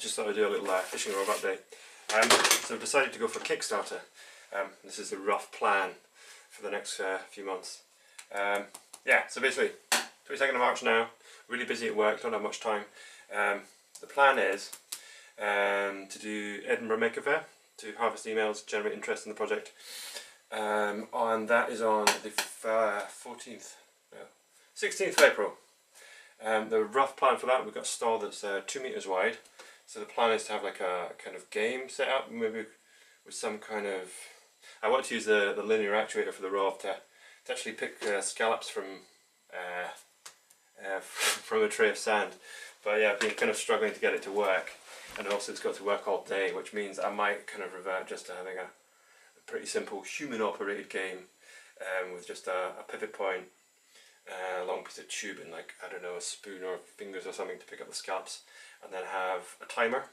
just thought I'd do a little FishingROV update. So I've decided to go for KickStarter. This is the rough plan for the next few months. Yeah, so basically, 22nd of March now, really busy at work, don't have much time. The plan is to do Edinburgh Maker Fair, to harvest emails, generate interest in the project. And that is on the 16th of April. The rough plan for that, we've got a stall that's 2 meters wide. So the plan is to have like a kind of game set up, maybe with some kind of... I want to use the linear actuator for the ROV to actually pick scallops from a tray of sand. But yeah, I've been kind of struggling to get it to work, and also it's got to work all day, which means I might kind of revert just to having a pretty simple human operated game with just a pivot point, a long piece of tube and, like, I don't know, a spoon or fingers or something to pick up the scallops, and then have a timer.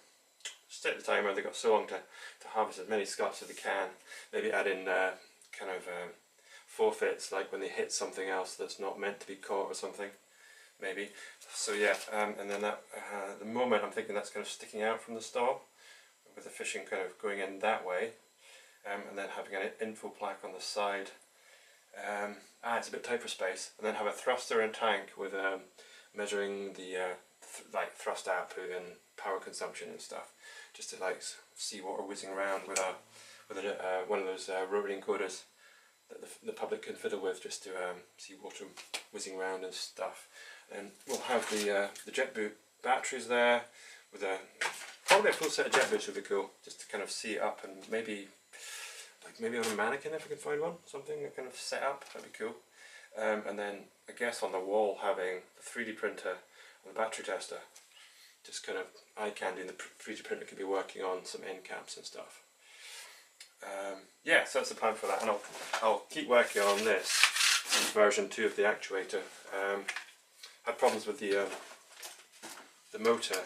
Set the timer, they've got so long to harvest as many scallops as they can. Maybe add in kind of forfeits, like when they hit something else that's not meant to be caught or something, maybe. So yeah, and then that, at the moment I'm thinking that's kind of sticking out from the stall, with the fishing kind of going in that way, and then having an info plaque on the side. It's a bit tight for space, and then have a thruster and tank with measuring the like thrust output and power consumption and stuff, just to like see water whizzing around with one of those rotary encoders that the public can fiddle with, just to see water whizzing around and stuff. And we'll have the jet boot batteries there, with probably a full set of jet boots would be cool, just to kind of see it up, and maybe on a mannequin if I can find one, something kind of set up, that'd be cool. And then I guess on the wall having the 3D printer and the battery tester, just kind of eye candy, and the 3D printer could be working on some end caps and stuff. Yeah, so that's the plan for that, and I'll keep working on this in version 2 of the actuator. Had problems with the motor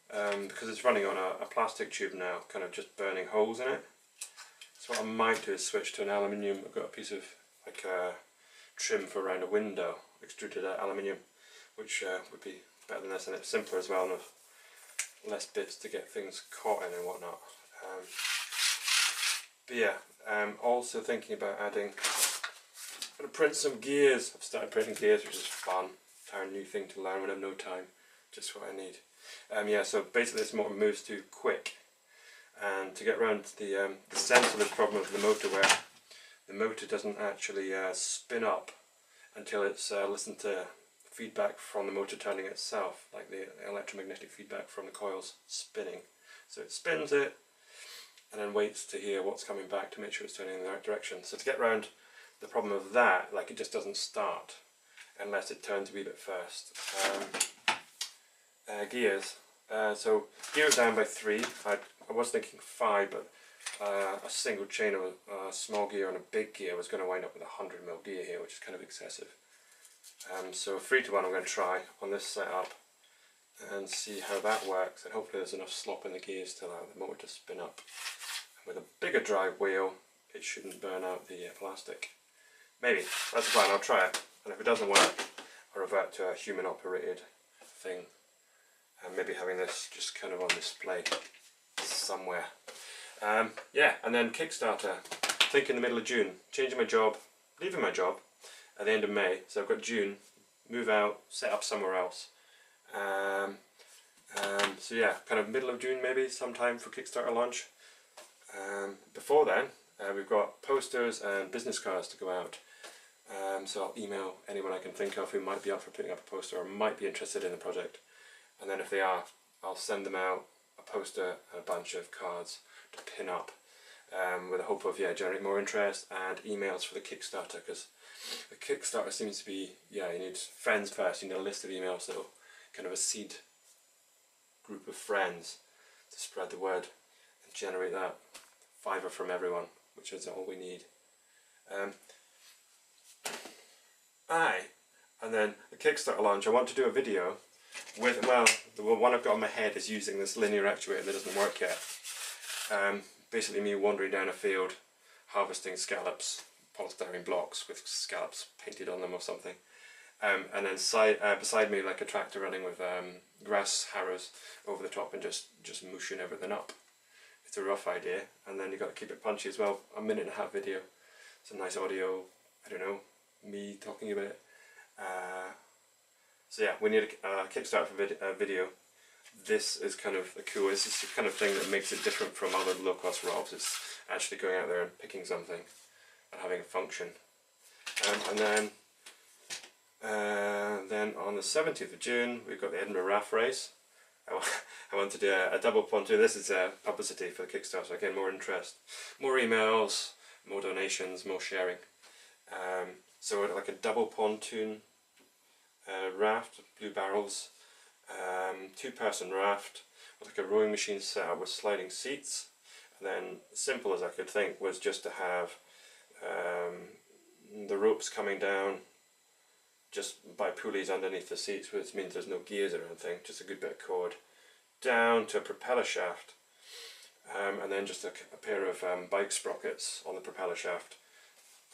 because it's running on a plastic tube now, kind of just burning holes in it. So what I might do is switch to an aluminium. I've got a piece of like trim for around a window, extruded aluminium, which would be better than this, and it's simpler as well, and less bits to get things caught in and whatnot. But yeah, I'm also thinking about adding, I'm going to print some gears. I've started printing gears, which is fun. Entire new thing to learn when I have no time. Just what I need. Yeah, so basically this motor moves too quick, and to get around the sensitive problem of the motor, where the motor doesn't actually spin up until it's listened to feedback from the motor turning itself, like the electromagnetic feedback from the coils spinning. So it spins it and then waits to hear what's coming back to make sure it's turning in the right direction. So to get around the problem of that, like, it just doesn't start unless it turns a wee bit first. Gears. So gear it down by 3. I was thinking 5, but a single chain of a small gear and a big gear was going to wind up with a 100mm gear here, which is kind of excessive. So 3 to 1 I'm going to try on this setup and see how that works, and hopefully there's enough slop in the gears to allow the motor to spin up. And with a bigger drive wheel, it shouldn't burn out the plastic. Maybe, that's the plan, I'll try it, and if it doesn't work, I'll revert to a human operated thing, and maybe having this just kind of on display somewhere. Yeah, and then KickStarter, I think in the middle of June, changing my job, leaving my job at the end of May, so I've got June, move out, set up somewhere else. So yeah, kind of middle of June maybe, sometime for KickStarter launch. Before then, we've got posters and business cards to go out. So I'll email anyone I can think of who might be up for putting up a poster or might be interested in the project. And then if they are, I'll send them out a poster and a bunch of cards to pin up, with the hope of generating more interest and emails for the KickStarter, because the KickStarter seems to be, you need friends first, you need a list of emails, so kind of a seed group of friends to spread the word and generate that $5 from everyone, which is all we need. And then the KickStarter launch, I want to do a video with, well, the one I've got on my head is using this linear actuator that doesn't work yet. Basically me wandering down a field, harvesting scallops, polystyrene blocks with scallops painted on them or something. and then beside me like a tractor running with grass harrows over the top and just mushing everything up. It's a rough idea, and then you've got to keep it punchy as well. A 1.5-minute video, some nice audio, I don't know, me talking about it. So yeah, we need a Kickstarter for video. This is kind of the cool, this is the kind of thing that makes it different from other low-cost ROVs. It's actually going out there and picking something and having a function. And then on the 17th of June, we've got the Edinburgh Raft Race. I want to do a double pontoon. This is publicity for the Kickstarter, so again, more interest, more emails, more donations, more sharing. So like a double pontoon raft, blue barrels, 2-person raft, with like a rowing machine set up with sliding seats. And then, simple as I could think, was just to have the ropes coming down just by pulleys underneath the seats, which means there's no gears or anything, just a good bit of cord, down to a propeller shaft, and then just a pair of bike sprockets on the propeller shaft,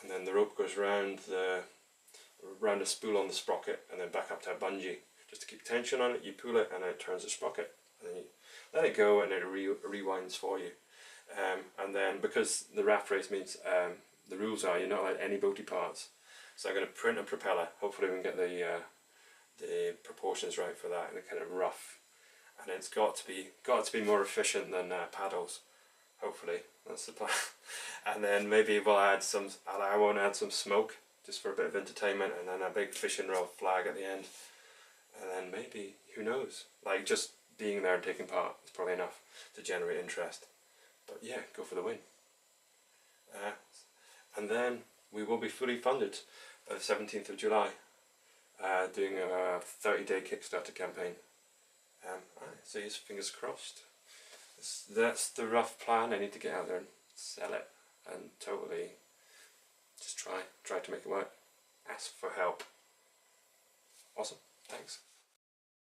and then the rope goes round a spool on the sprocket and then back up to a bungee, just to keep tension on it. You pull it and it turns the sprocket, and then you let it go and it rewinds for you. And then, because the raft race means the rules are you're not allowed any boaty parts, so I'm going to print a propeller. Hopefully we can get the proportions right for that, and a kind of rough, and it's got to be more efficient than paddles. Hopefully that's the plan. And then maybe we'll add some. I want to add some smoke just for a bit of entertainment, and then a big FishingROV flag at the end. And then maybe, who knows? Like, just being there and taking part is probably enough to generate interest. But yeah, go for the win. And then we will be fully funded by the 17th of July, doing a 30-day Kickstarter campaign. So yes, fingers crossed. That's the rough plan. I need to get out there and sell it, and totally just try to make it work. Ask for help. Awesome, thanks.